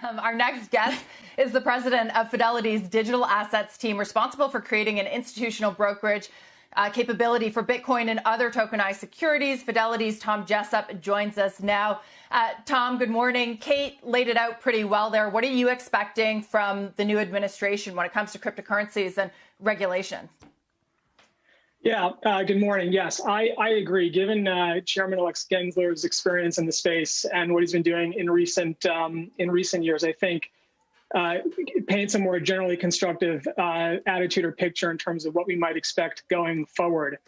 Our next guest is the president of Fidelity's digital assets team, responsible for creating an institutional brokerage capability for Bitcoin and other tokenized securities. Fidelity's Tom Jessup joins us now. Tom, good morning. Kate laid it out pretty well there. What are you expecting from the new administration when it comes to cryptocurrencies and regulations? Yeah, good morning. Yes, I agree. Given Chairman-elect Gensler's experience in the space and what he's been doing in recent years, I think it paints a more generally constructive attitude or picture in terms of what we might expect going forward.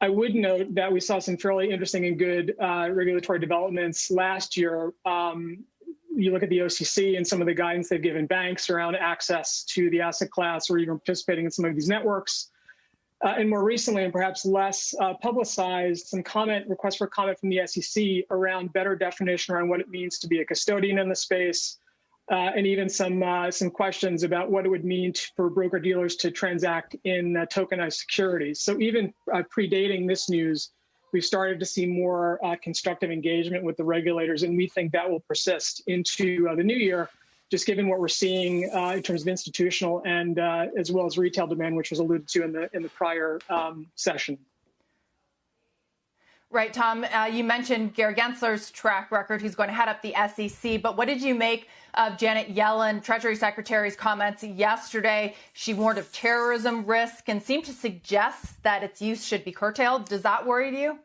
I would note that we saw some fairly interesting and good regulatory developments last year. You look at the OCC and some of the guidance they've given banks around access to the asset class or even participating in some of these networks. And more recently, and perhaps less publicized, some requests for comment from the SEC around better definition around what it means to be a custodian in the space, and even some questions about what it would mean for broker-dealers to transact in tokenized securities. So even predating this news, we've started to see more constructive engagement with the regulators, and we think that will persist into the new year, just given what we're seeing in terms of institutional and as well as retail demand, which was alluded to in the prior session. Right, Tom, you mentioned Gary Gensler's track record. He's going to head up the SEC. But what did you make of Janet Yellen, Treasury Secretary's comments yesterday? She warned of terrorism risk and seemed to suggest that its use should be curtailed. Does that worry you?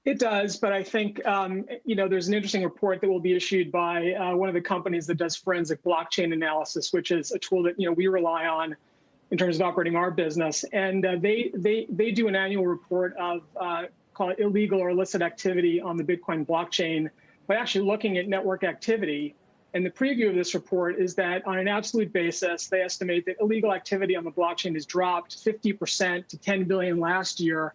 It does, but I think, there's an interesting report that will be issued by one of the companies that does forensic blockchain analysis, which is a tool that, we rely on in terms of operating our business. And they do an annual report of call it illegal or illicit activity on the Bitcoin blockchain by actually looking at network activity. And the preview of this report is that on an absolute basis, they estimate that illegal activity on the blockchain has dropped 50% to 10 billion last year.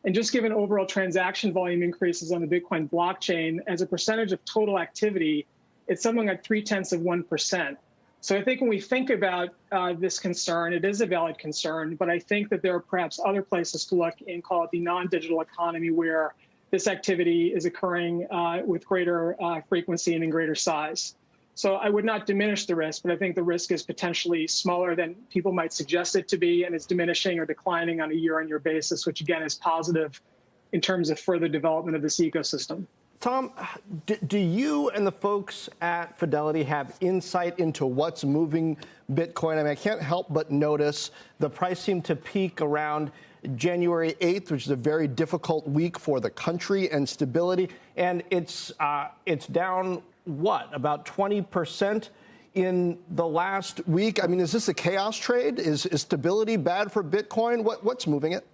And just given overall transaction volume increases on the Bitcoin blockchain, as a percentage of total activity, it's something like 0.3%. So I think when we think about this concern, it is a valid concern, but I think that there are perhaps other places to look in, call it the non-digital economy, where this activity is occurring with greater frequency and in greater size. So I would not diminish the risk, but I think the risk is potentially smaller than people might suggest it to be, and it's diminishing or declining on a year-on-year basis, which again is positive in terms of further development of this ecosystem. Tom, do you and the folks at Fidelity have insight into what's moving Bitcoin? I mean, I can't help but notice the price seemed to peak around January 8th, which is a very difficult week for the country and stability, and it's down, what, about 20% in the last week? I mean, is this a chaos trade? Is stability bad for Bitcoin? What's moving it?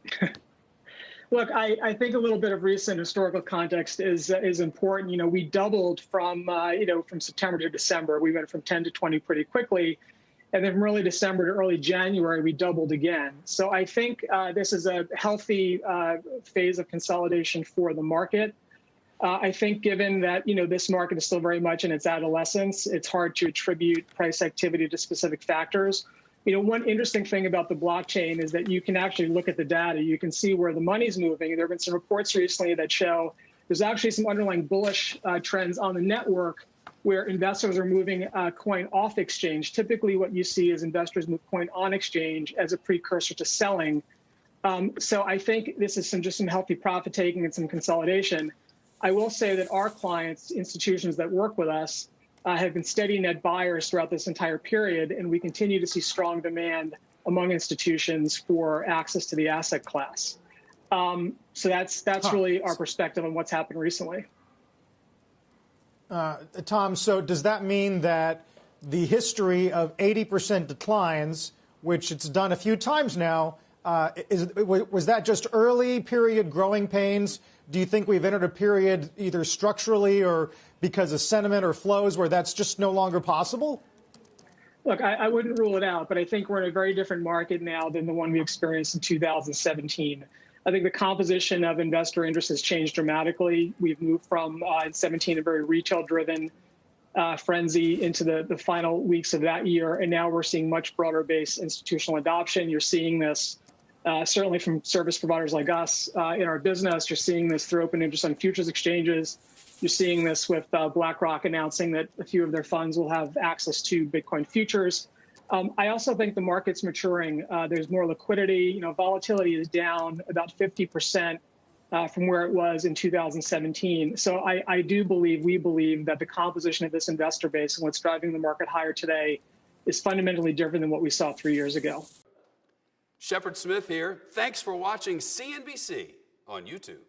Look, I think a little bit of recent historical context is important. We doubled from September to December. We went from 10 to 20 pretty quickly. And then from early December to early January, we doubled again. So I think this is a healthy phase of consolidation for the market. I think given that, this market is still very much in its adolescence, it's hard to attribute price activity to specific factors. One interesting thing about the blockchain is that you can actually look at the data. You can see where the money's moving. There have been some reports recently that show there's actually some underlying bullish trends on the network where investors are moving coin off exchange. Typically, what you see is investors move coin on exchange as a precursor to selling. So I think this is just some healthy profit taking and some consolidation. I will say that our clients, institutions that work with us, have been steady net buyers throughout this entire period, and we continue to see strong demand among institutions for access to the asset class. So that's really our perspective on what's happened recently. Tom, so does that mean that the history of 80% declines, which it's done a few times now, was that just early period growing pains? Do you think we've entered a period either structurally or because of sentiment or flows where that's just no longer possible? Look, I wouldn't rule it out, but I think we're in a very different market now than the one we experienced in 2017. I think the composition of investor interest has changed dramatically. We've moved from, in 17, a very retail-driven frenzy into the final weeks of that year, and now we're seeing much broader-based institutional adoption. You're seeing this certainly from service providers like us in our business. You're seeing this through open interest on futures exchanges. You're seeing this with BlackRock announcing that a few of their funds will have access to Bitcoin futures. I also think the market's maturing. There's more liquidity. Volatility is down about 50% from where it was in 2017. So we believe that the composition of this investor base and what's driving the market higher today is fundamentally different than what we saw 3 years ago. Shepard Smith here. Thanks for watching CNBC on YouTube.